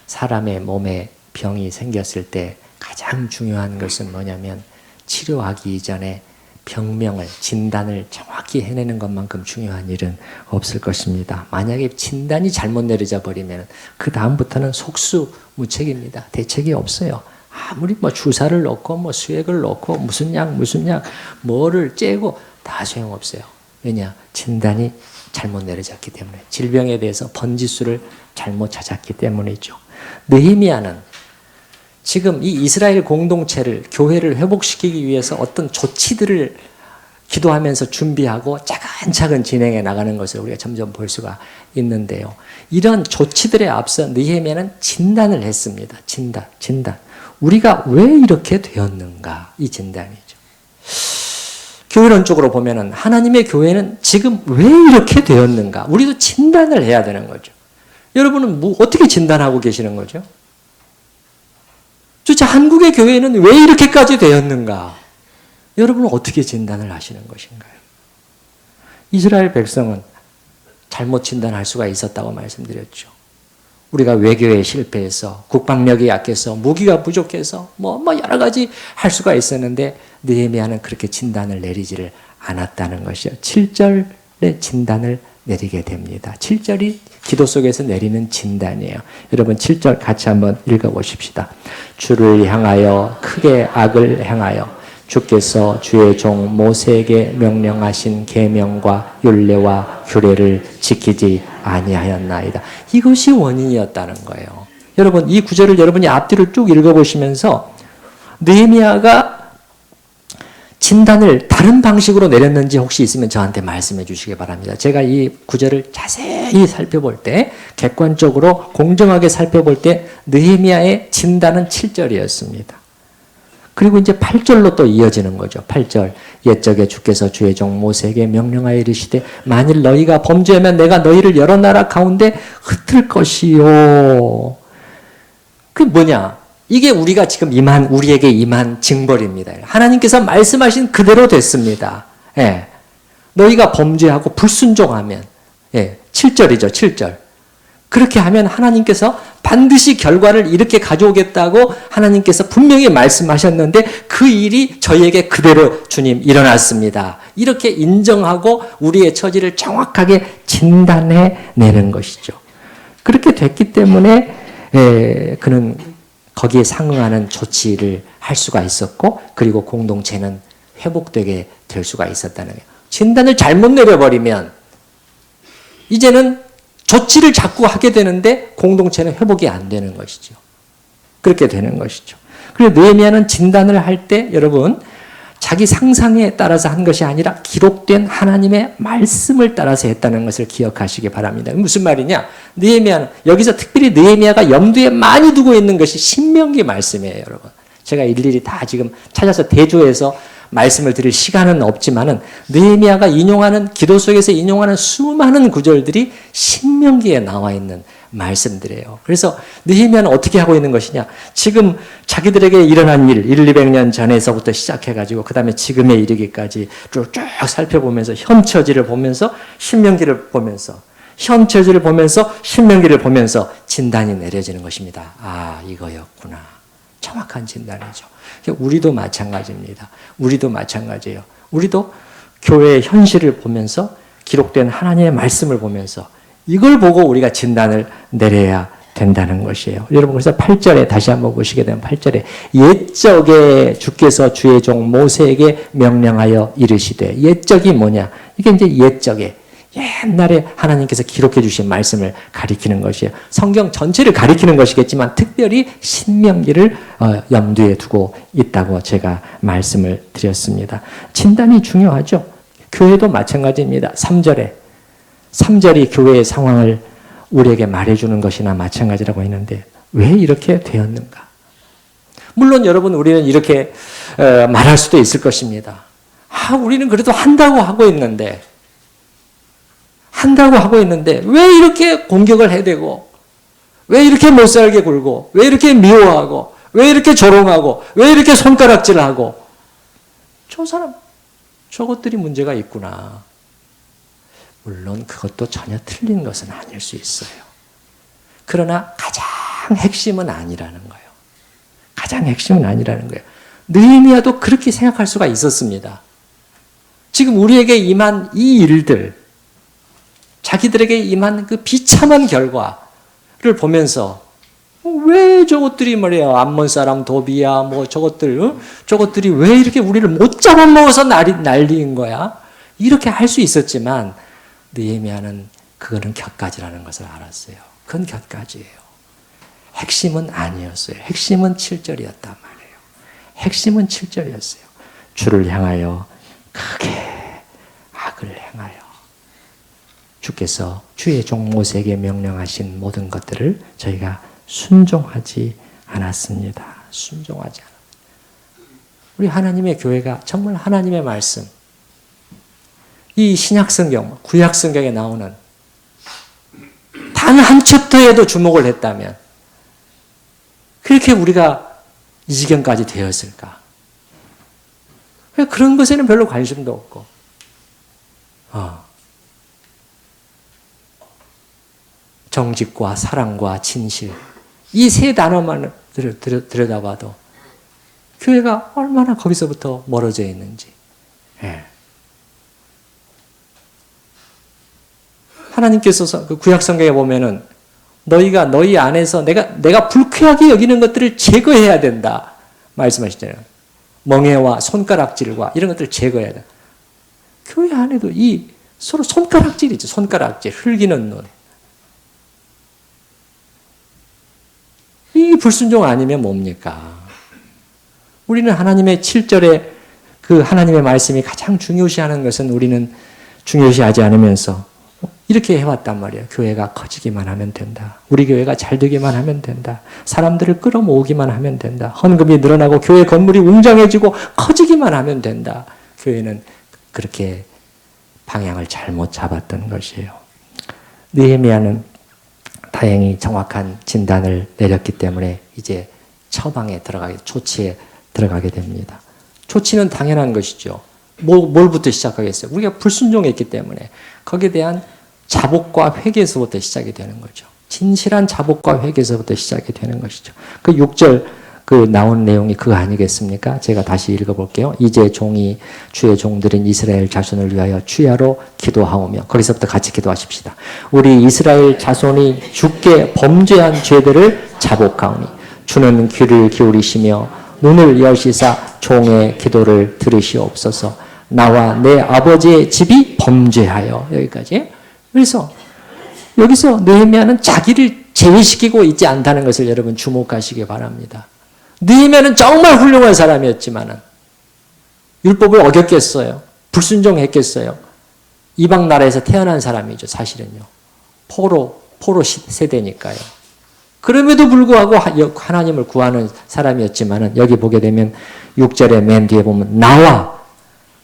사람의 몸에 병이 생겼을 때 가장 중요한 것은 뭐냐면 치료하기 이전에 병명을, 진단을 정확히 해내는 것만큼 중요한 일은 없을 것입니다. 만약에 진단이 잘못 내려져 버리면 그 다음부터는 속수무책입니다. 대책이 없어요. 아무리 뭐 주사를 놓고 뭐 수액을 놓고 무슨 약 뭐를 째고 다 소용없어요. 왜냐? 진단이 잘못 내려졌기 때문에, 질병에 대해서 번지수를 잘못 찾았기 때문이죠. 느헤미야는 지금 이 이스라엘 공동체를, 교회를 회복시키기 위해서 어떤 조치들을 기도하면서 준비하고 차근차근 진행해 나가는 것을 우리가 점점 볼 수가 있는데요. 이런 조치들에 앞서 느헤미야는 진단을 했습니다. 진단. 우리가 왜 이렇게 되었는가? 이 진단이죠. 교회론적으로 보면은 하나님의 교회는 지금 왜 이렇게 되었는가? 우리도 진단을 해야 되는 거죠. 여러분은 어떻게 진단하고 계시는 거죠? 도대체 한국의 교회는 왜 이렇게까지 되었는가? 여러분은 어떻게 진단을 하시는 것인가요? 이스라엘 백성은 잘못 진단할 수가 있었다고 말씀드렸죠. 우리가 외교에 실패해서, 국방력이 약해서, 무기가 부족해서 뭐 여러 가지 할 수가 있었는데 느헤미야는 그렇게 진단을 내리지를 않았다는 것이요. 7절의 진단을 내리게 됩니다. 7절이 기도 속에서 내리는 진단이에요. 여러분 7절 같이 한번 읽어보십시다. 주를 향하여 크게 악을 행하여 주께서 주의 종 모세에게 명령하신 계명과 율례와 규례를 지키지 아니하였나이다. 이것이 원인이었다는 거예요. 여러분 이 구절을 여러분이 앞뒤를 쭉 읽어보시면서 느헤미야가 진단을 다른 방식으로 내렸는지 혹시 있으면 저한테 말씀해 주시기 바랍니다. 제가 이 구절을 자세히 살펴볼 때, 객관적으로 공정하게 살펴볼 때 느헤미야의 진단은 7절이었습니다. 그리고 이제 8절로 또 이어지는 거죠. 8절. 옛적에 주께서 주의 종 모세에게 명령하여 이르시되 만일 너희가 범죄하면 내가 너희를 여러 나라 가운데 흩을 것이요. 그게 뭐냐? 이게 우리가 지금 우리에게 임한 징벌입니다. 하나님께서 말씀하신 그대로 됐습니다. 예. 너희가 범죄하고 불순종하면, 7절이죠, 7절. 그렇게 하면 하나님께서 반드시 결과를 이렇게 가져오겠다고 하나님께서 분명히 말씀하셨는데 그 일이 저희에게 그대로 주님 일어났습니다. 이렇게 인정하고 우리의 처지를 정확하게 진단해 내는 것이죠. 그렇게 됐기 때문에 그는 거기에 상응하는 조치를 할 수가 있었고, 그리고 공동체는 회복되게 될 수가 있었다는 거예요. 진단을 잘못 내려버리면 이제는 조치를 자꾸 하게 되는데 공동체는 회복이 안 되는 것이죠. 그렇게 되는 것이죠. 그래서 느헤미야는 진단을 할 때 여러분 자기 상상에 따라서 한 것이 아니라 기록된 하나님의 말씀을 따라서 했다는 것을 기억하시기 바랍니다. 무슨 말이냐? 느헤미야는 여기서 특별히 느헤미야가 염두에 많이 두고 있는 것이 신명기 말씀이에요, 여러분. 제가 일일이 다 지금 찾아서 대조해서 말씀을 드릴 시간은 없지만은 느헤미야가 인용하는 기도 속에서 인용하는 수많은 구절들이 신명기에 나와 있는 말씀들이에요. 그래서 느헤미야는 어떻게 하고 있는 것이냐? 지금 자기들에게 일어난 일, 200년 전에서부터 시작해가지고 그 다음에 지금에 이르기까지 쭉 살펴보면서 현 처지를 보면서 신명기를 보면서 현 처지를 보면서 신명기를 보면서 진단이 내려지는 것입니다. 아, 이거였구나. 정확한 진단이죠. 우리도 마찬가지입니다. 우리도 마찬가지예요. 우리도 교회의 현실을 보면서 기록된 하나님의 말씀을 보면서 이걸 보고 우리가 진단을 내려야 된다는 것이에요. 여러분 그래서 8절에 다시 한번 보시게 되면 8절에 옛적에 주께서 주의 종 모세에게 명령하여 이르시되, 옛적이 뭐냐? 이게 이제 옛적에 옛날에 하나님께서 기록해 주신 말씀을 가리키는 것이에요. 성경 전체를 가리키는 것이겠지만 특별히 신명기를 염두에 두고 있다고 제가 말씀을 드렸습니다. 진단이 중요하죠. 교회도 마찬가지입니다. 3절이 교회의 상황을 우리에게 말해주는 것이나 마찬가지라고 했는데 왜 이렇게 되었는가? 물론 여러분 우리는 이렇게 말할 수도 있을 것입니다. 우리는 그래도 한다고 하고 있는데 왜 이렇게 공격을 해대고 왜 이렇게 못살게 굴고 왜 이렇게 미워하고 왜 이렇게 조롱하고 왜 이렇게 손가락질하고 저 사람 저것들이 문제가 있구나. 물론 그것도 전혀 틀린 것은 아닐 수 있어요. 그러나 가장 핵심은 아니라는 거예요. 가장 핵심은 아니라는 거예요. 느헤미야도 그렇게 생각할 수가 있었습니다. 지금 우리에게 임한 이 일들, 자기들에게 임한 그 비참한 결과를 보면서 왜 저것들이 말이야, 암몬 사람 도비야, 뭐 저것들이 왜 이렇게 우리를 못 잡아먹어서 난리인 거야? 이렇게 할 수 있었지만 느헤미야는 그거는 곁가지라는 것을 알았어요. 그건 곁가지예요. 핵심은 아니었어요. 핵심은 7절이었단 말이에요. 핵심은 7절이었어요. 주를 향하여 크게 악을 행하여 주께서 주의 종 모세에게 명령하신 모든 것들을 저희가 순종하지 않았습니다. 순종하지 않았습니다. 우리 하나님의 교회가 정말 하나님의 말씀, 이 신약성경, 구약성경에 나오는 단 한 챕터에도 주목을 했다면 그렇게 우리가 이 지경까지 되었을까? 그런 것에는 별로 관심도 없고 정직과 사랑과 진실 이 세 단어만 들여다봐도 교회가 얼마나 거기서부터 멀어져 있는지. 예. 하나님께서 그 구약성경에 보면은 너희가 너희 안에서 내가 불쾌하게 여기는 것들을 제거해야 된다 말씀하시잖아요. 멍에와 손가락질과 이런 것들을 제거해야 된다. 교회 안에도 이 서로 손가락질이죠. 손가락질, 흘기는 눈. 이 불순종 아니면 뭡니까? 우리는 하나님의 7절에 그 하나님의 말씀이 가장 중요시하는 것은 우리는 중요시하지 않으면서 이렇게 해왔단 말이에요. 교회가 커지기만 하면 된다. 우리 교회가 잘 되기만 하면 된다. 사람들을 끌어모으기만 하면 된다. 헌금이 늘어나고 교회 건물이 웅장해지고 커지기만 하면 된다. 교회는 그렇게 방향을 잘못 잡았던 것이에요. 느헤미야는 다행히 정확한 진단을 내렸기 때문에 이제 조치에 들어가게 됩니다. 조치는 당연한 것이죠. 뭘부터 시작하겠어요? 우리가 불순종했기 때문에 거기에 대한 자복과 회개에서부터 시작이 되는 거죠. 진실한 자복과 회개에서부터 시작이 되는 것이죠. 그 6절 그 나온 내용이 그거 아니겠습니까? 제가 다시 읽어볼게요. 이제 주의 종들인 이스라엘 자손을 위하여 주야로 기도하오며 거기서부터 같이 기도하십시다. 우리 이스라엘 자손이 주께 범죄한 죄들을 자복하오니 주는 귀를 기울이시며 눈을 여시사 종의 기도를 들으시옵소서. 나와 내 아버지의 집이 범죄하여. 여기까지. 그래서 여기서 느헤미야는 자기를 제외시키고 있지 않다는 것을 여러분 주목하시기 바랍니다. 느헤미야는 정말 훌륭한 사람이었지만은 율법을 어겼겠어요? 불순종했겠어요? 이방 나라에서 태어난 사람이죠. 사실은요. 포로 세대니까요. 그럼에도 불구하고 하나님을 구하는 사람이었지만은 여기 보게 되면 6절의 맨 뒤에 보면 나와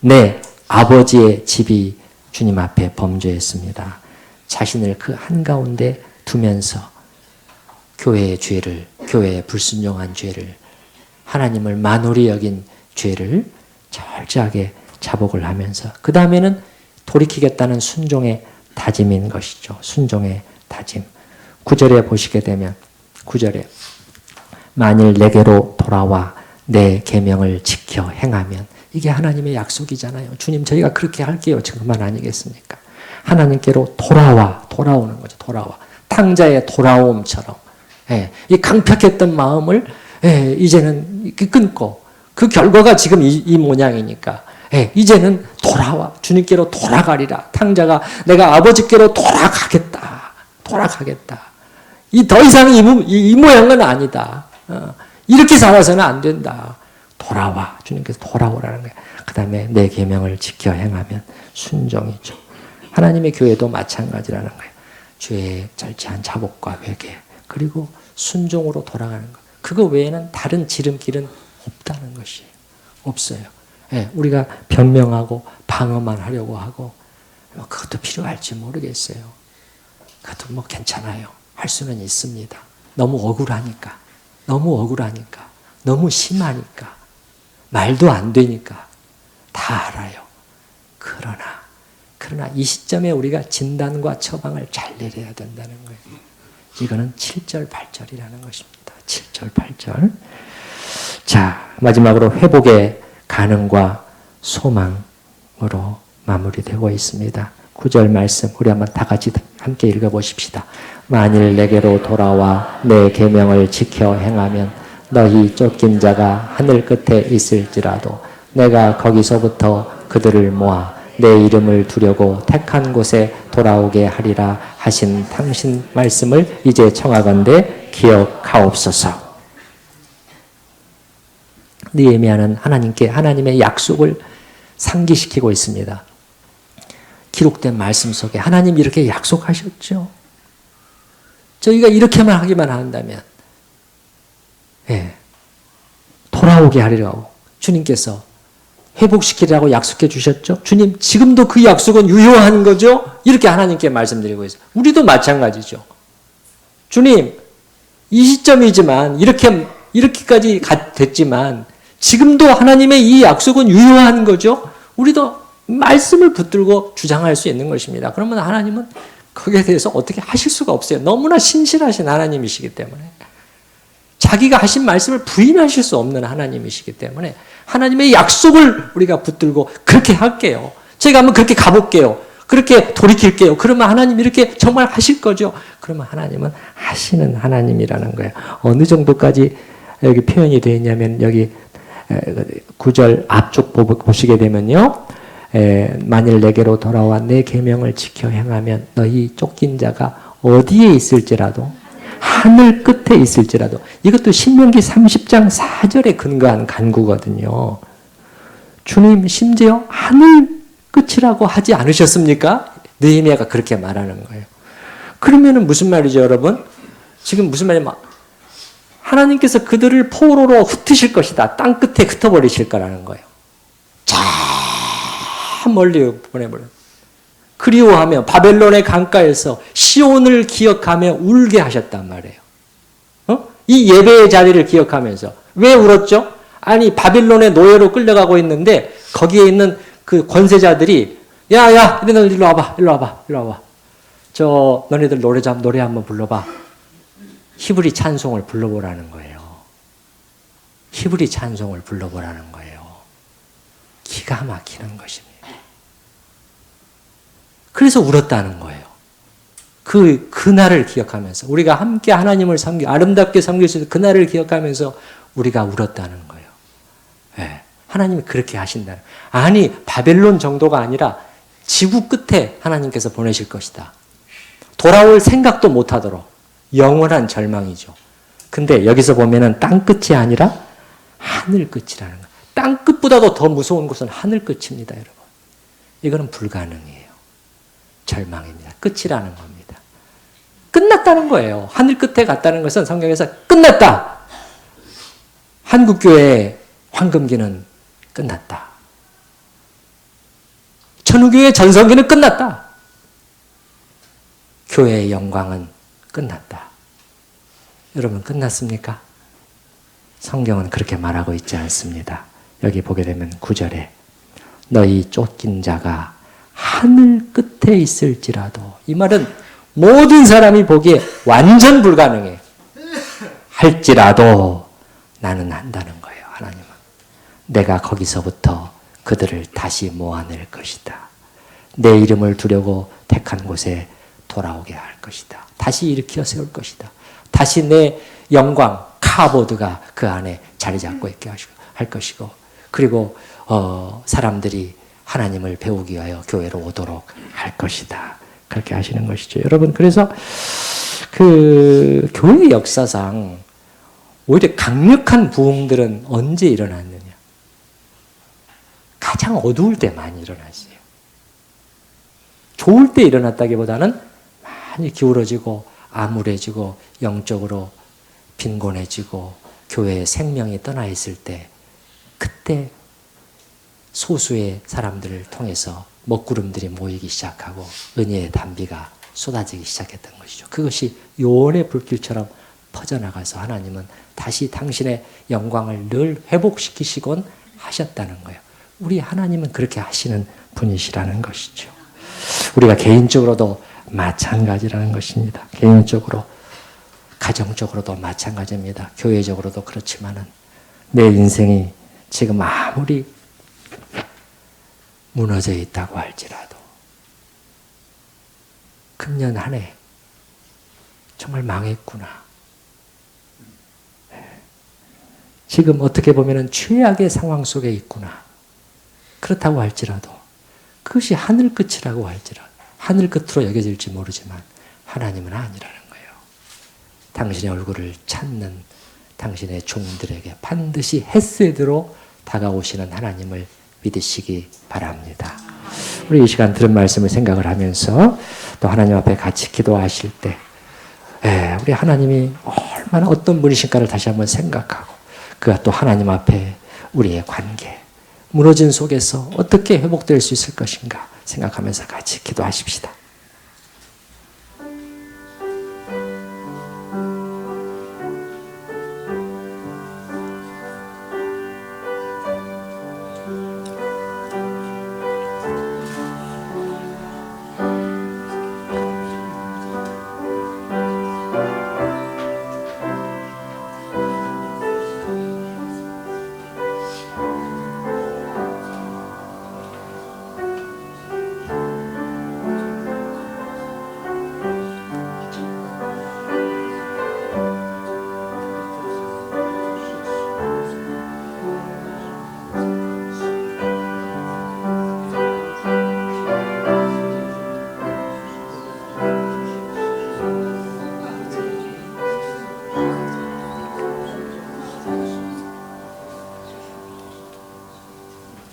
내 아버지의 집이 주님 앞에 범죄했습니다. 자신을 그 한가운데 두면서 교회의 죄를, 교회의 불순종한 죄를, 하나님을 만홀히 여긴 죄를 철저하게 자복을 하면서 그 다음에는 돌이키겠다는 순종의 다짐인 것이죠. 순종의 다짐. 9절에 보시게 되면 9절에 만일 내게로 돌아와 내 계명을 지켜 행하면 이게 하나님의 약속이잖아요. 주님 저희가 그렇게 할게요. 지금만 아니겠습니까? 하나님께로 돌아오는 거죠. 돌아와. 탕자의 돌아옴처럼. 예, 이 강팍했던 마음을 이제는 끊고 그 결과가 지금 이 모양이니까 이제는 돌아와. 주님께로 돌아가리라. 탕자가 내가 아버지께로 돌아가겠다. 이 더 이상 이 모양은 아니다. 이렇게 살아서는 안 된다. 돌아와. 주님께서 돌아오라는 거예요. 그 다음에 내 계명을 지켜 행하면 순종이죠. 하나님의 교회도 마찬가지라는 거예요. 죄의 절제한 자복과 회개 그리고 순종으로 돌아가는 것. 그거 외에는 다른 지름길은 없다는 것이에요. 없어요. 우리가 변명하고 방어만 하려고 하고 그것도 필요할지 모르겠어요. 그것도 뭐 괜찮아요. 할 수는 있습니다. 너무 억울하니까. 너무 심하니까. 말도 안 되니까. 다 알아요. 그러나 이 시점에 우리가 진단과 처방을 잘 내려야 된다는 거예요. 이거는 7절, 8절이라는 것입니다. 7절, 8절. 자, 마지막으로 회복의 가능과 소망으로 마무리되고 있습니다. 9절 말씀 우리 한번 다 같이 함께 읽어보십시다. 만일 내게로 돌아와 내 계명을 지켜 행하면 너희 쫓긴 자가 하늘 끝에 있을지라도 내가 거기서부터 그들을 모아 내 이름을 두려고 택한 곳에 돌아오게 하리라 하신 당신 말씀을 이제 청하건대 기억하옵소서. 느헤미야는 하나님께 하나님의 약속을 상기시키고 있습니다. 기록된 말씀 속에 하나님 이렇게 약속하셨죠. 저희가 이렇게만 하기만 한다면 돌아오게 하리라고 주님께서 회복시키라고 약속해 주셨죠. 주님 지금도 그 약속은 유효한 거죠. 이렇게 하나님께 말씀드리고 있어요. 우리도 마찬가지죠. 주님 이 시점이지만 이렇게까지 됐지만 지금도 하나님의 이 약속은 유효한 거죠. 우리도 말씀을 붙들고 주장할 수 있는 것입니다. 그러면 하나님은 거기에 대해서 어떻게 하실 수가 없어요. 너무나 신실하신 하나님이시기 때문에. 자기가 하신 말씀을 부인하실 수 없는 하나님이시기 때문에 하나님의 약속을 우리가 붙들고 그렇게 할게요. 제가 한번 그렇게 가볼게요. 그렇게 돌이킬게요. 그러면 하나님 이렇게 정말 하실 거죠. 그러면 하나님은 하시는 하나님이라는 거예요. 어느 정도까지 여기 표현이 되어 있냐면 여기 9절 앞쪽 보시게 되면요. 만일 내게로 돌아와 내 계명을 지켜 행하면 너희 쫓긴 자가 어디에 있을지라도 하늘 끝에 있을지라도 이것도 신명기 30장 4절에 근거한 간구거든요. 주님 심지어 하늘 끝이라고 하지 않으셨습니까? 느헤미야가 그렇게 말하는 거예요. 그러면은 무슨 말이죠, 여러분? 지금 무슨 말이냐면 하나님께서 그들을 포로로 흩으실 것이다. 땅 끝에 흩어버리실 거라는 거예요. 저 멀리 보내버려. 그리워하며 바벨론의 강가에서 시온을 기억하며 울게 하셨단 말이에요. 이 예배의 자리를 기억하면서. 왜 울었죠? 아니 바빌론의 노예로 끌려가고 있는데 거기에 있는 그 권세자들이 야야 너희들 일로 와봐. 저 너네들 노래 한번 불러봐. 히브리 찬송을 불러보라는 거예요. 히브리 찬송을 불러보라는 거예요. 기가 막히는 것입니다. 그래서 울었다는 거예요. 그날을 기억하면서 우리가 함께 하나님을 아름답게 섬길 수 있는 그날을 기억하면서 우리가 울었다는 거예요. 네. 하나님이 그렇게 하신다는. 아니 바벨론 정도가 아니라 지구 끝에 하나님께서 보내실 것이다. 돌아올 생각도 못하도록 영원한 절망이죠. 근데 여기서 보면은 땅 끝이 아니라 하늘 끝이라는 거예요. 땅 끝보다도 더 무서운 것은 하늘 끝입니다, 여러분. 이거는 불가능해요. 절망입니다. 끝이라는 겁니다. 끝났다는 거예요. 하늘 끝에 갔다는 것은 성경에서 끝났다. 한국교회의 황금기는 끝났다. 천우교회의 전성기는 끝났다. 교회의 영광은 끝났다. 여러분 끝났습니까? 성경은 그렇게 말하고 있지 않습니다. 여기 보게 되면 9절에 너희 쫓긴 자가 하늘 끝에 있을지라도, 이 말은 모든 사람이 보기에 완전 불가능해. 할지라도 나는 한다는 거예요. 하나님은 내가 거기서부터 그들을 다시 모아낼 것이다. 내 이름을 두려고 택한 곳에 돌아오게 할 것이다. 다시 일으켜 세울 것이다. 다시 내 영광 카보드가 그 안에 자리 잡고 있게 할 것이고, 그리고 사람들이 하나님을 배우기 위하여 교회로 오도록 할 것이다. 그렇게 하시는 것이죠. 여러분, 그래서 그 교회 역사상 오히려 강력한 부흥들은 언제 일어났느냐? 가장 어두울 때 많이 일어났어요. 좋을 때 일어났다기보다는 많이 기울어지고 암울해지고 영적으로 빈곤해지고 교회의 생명이 떠나 있을 때, 그때 소수의 사람들을 통해서 먹구름들이 모이기 시작하고 은혜의 단비가 쏟아지기 시작했던 것이죠. 그것이 요원의 불길처럼 퍼져나가서 하나님은 다시 당신의 영광을 늘 회복시키시곤 하셨다는 거예요. 우리 하나님은 그렇게 하시는 분이시라는 것이죠. 우리가 개인적으로도 마찬가지라는 것입니다. 개인적으로 가정적으로도 마찬가지입니다. 교회적으로도 그렇지만은 내 인생이 지금 아무리 무너져 있다고 할지라도 금년 한 해 정말 망했구나. 지금 어떻게 보면 최악의 상황 속에 있구나. 그렇다고 할지라도 그것이 하늘 끝이라고 할지라도 하늘 끝으로 여겨질지 모르지만 하나님은 아니라는 거예요. 당신의 얼굴을 찾는 당신의 종들에게 반드시 헤세드로 다가오시는 하나님을 믿으시기 바랍니다. 우리 이 시간 들은 말씀을 생각을 하면서 또 하나님 앞에 같이 기도하실 때 우리 하나님이 얼마나 어떤 분이신가를 다시 한번 생각하고 그가 또 하나님 앞에 우리의 관계 무너진 속에서 어떻게 회복될 수 있을 것인가 생각하면서 같이 기도하십시다.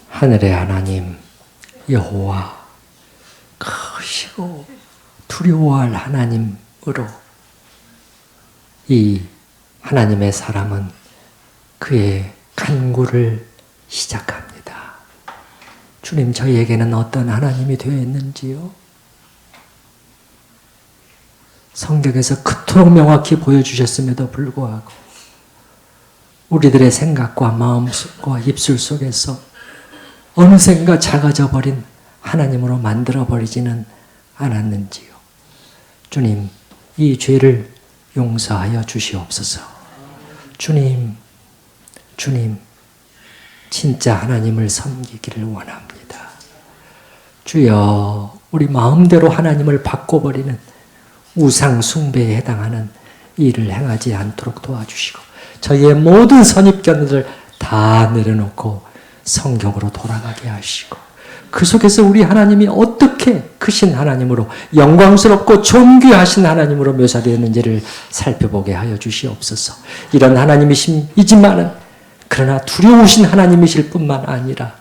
하늘의 하나님 여호와 크시고 두려워할 하나님으로 이 하나님의 사람은 그의 간구를 시작합니다. 주님, 저희에게는 어떤 하나님이 되어 있는지요? 성경에서 그토록 명확히 보여주셨음에도 불구하고 우리들의 생각과 마음과 입술 속에서 어느샌가 작아져 버린 하나님으로 만들어버리지는 않았는지요. 주님, 이 죄를 용서하여 주시옵소서. 주님, 진짜 하나님을 섬기기를 원합니다. 주여, 우리 마음대로 하나님을 바꿔버리는 우상 숭배에 해당하는 일을 행하지 않도록 도와주시고 저희의 모든 선입견들을 다 내려놓고 성경으로 돌아가게 하시고 그 속에서 우리 하나님이 어떻게 크신 하나님으로 영광스럽고 존귀하신 하나님으로 묘사되었는지를 살펴보게 하여 주시옵소서. 이런 하나님이시지만은 그러나 두려우신 하나님이실 뿐만 아니라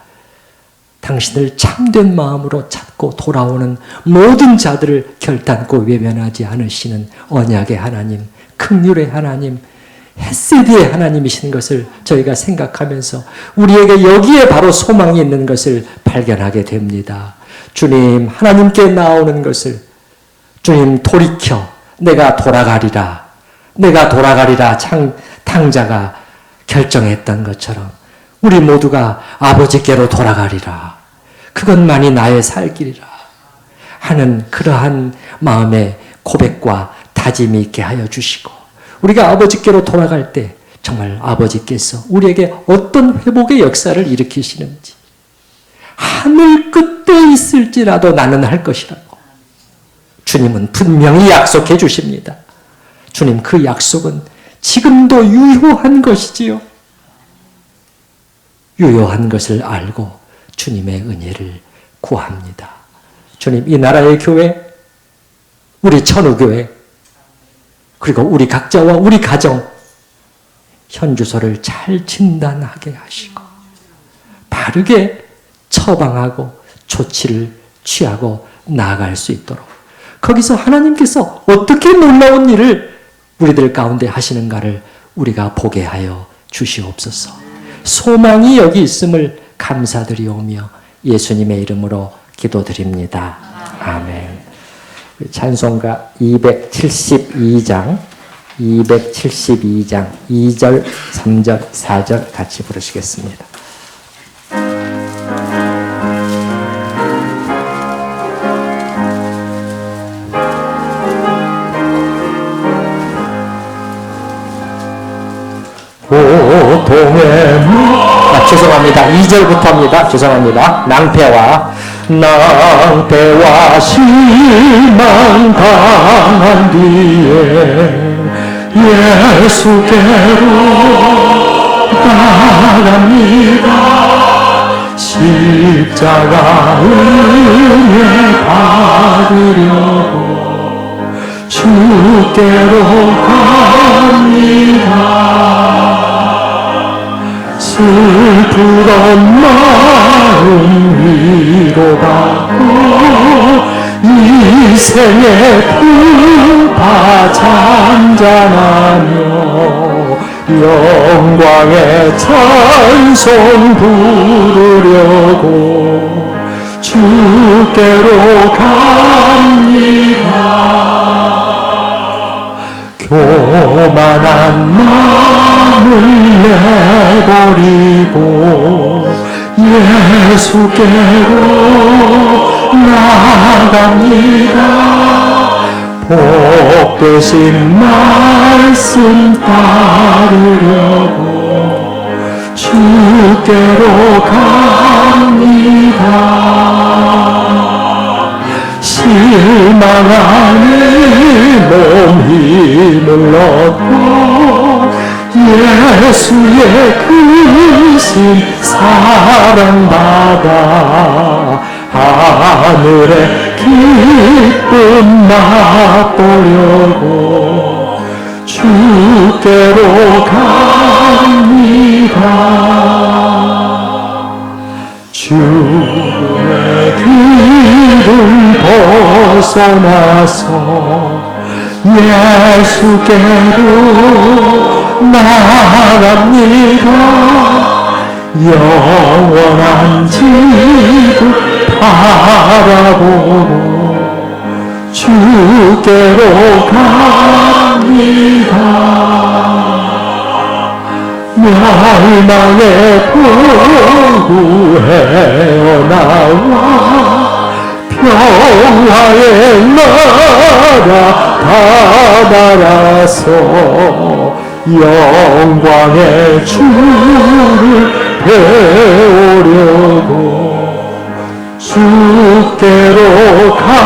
당신을 참된 마음으로 찾고 돌아오는 모든 자들을 결단코 외면하지 않으시는 언약의 하나님, 긍휼의 하나님, 헤세드의 하나님이신 것을 저희가 생각하면서 우리에게 여기에 바로 소망이 있는 것을 발견하게 됩니다. 주님, 하나님께 나오는 것을 주님 돌이켜 내가 돌아가리라 탕자가 결정했던 것처럼 우리 모두가 아버지께로 돌아가리라. 그것만이 나의 살 길이라 하는 그러한 마음의 고백과 다짐이 있게 하여 주시고 우리가 아버지께로 돌아갈 때 정말 아버지께서 우리에게 어떤 회복의 역사를 일으키시는지 하늘 끝에 있을지라도 나는 할 것이라고 주님은 분명히 약속해 주십니다. 주님, 그 약속은 지금도 유효한 것이지요. 유효한 것을 알고 주님의 은혜를 구합니다. 주님, 이 나라의 교회, 우리 천우교회, 그리고 우리 각자와 우리 가정, 현주소를 잘 진단하게 하시고 바르게 처방하고 조치를 취하고 나아갈 수 있도록 거기서 하나님께서 어떻게 놀라운 일을 우리들 가운데 하시는가를 우리가 보게 하여 주시옵소서. 소망이 여기 있음을 감사드리오며 예수님의 이름으로 기도드립니다. 아멘. 찬송가 272장 2절, 3절, 4절 같이 부르시겠습니다. 죄송합니다. 2절부터입니다. 죄송합니다. 낭패와 실망 당한 뒤에 예수께로 나갑니다. 십자가 은혜 받으려고 주께로 갑니다. 슬프던 마음 위로받고 이생의 풍파 잔잔하며 영광의 찬송 부르려고 주께로 갑니다. 교만한 마음을 내버리고 예수께로 나갑니다. 복되신 말씀 따르려고 주께로 갑니다. 실망하는 몸 힘을 얻고 예수의 크신 사랑받아 하늘의 기쁨 맛보려고 주께로 갑니다. 주의 길을 벗어나서 예수께로 나갑니다. 영원한 지구 바라보고 주께로 갑니다. 멸망의 포구 헤어나와 평화의 나라 다다라서 영광의 주를 배우려고 주께로 갑니다.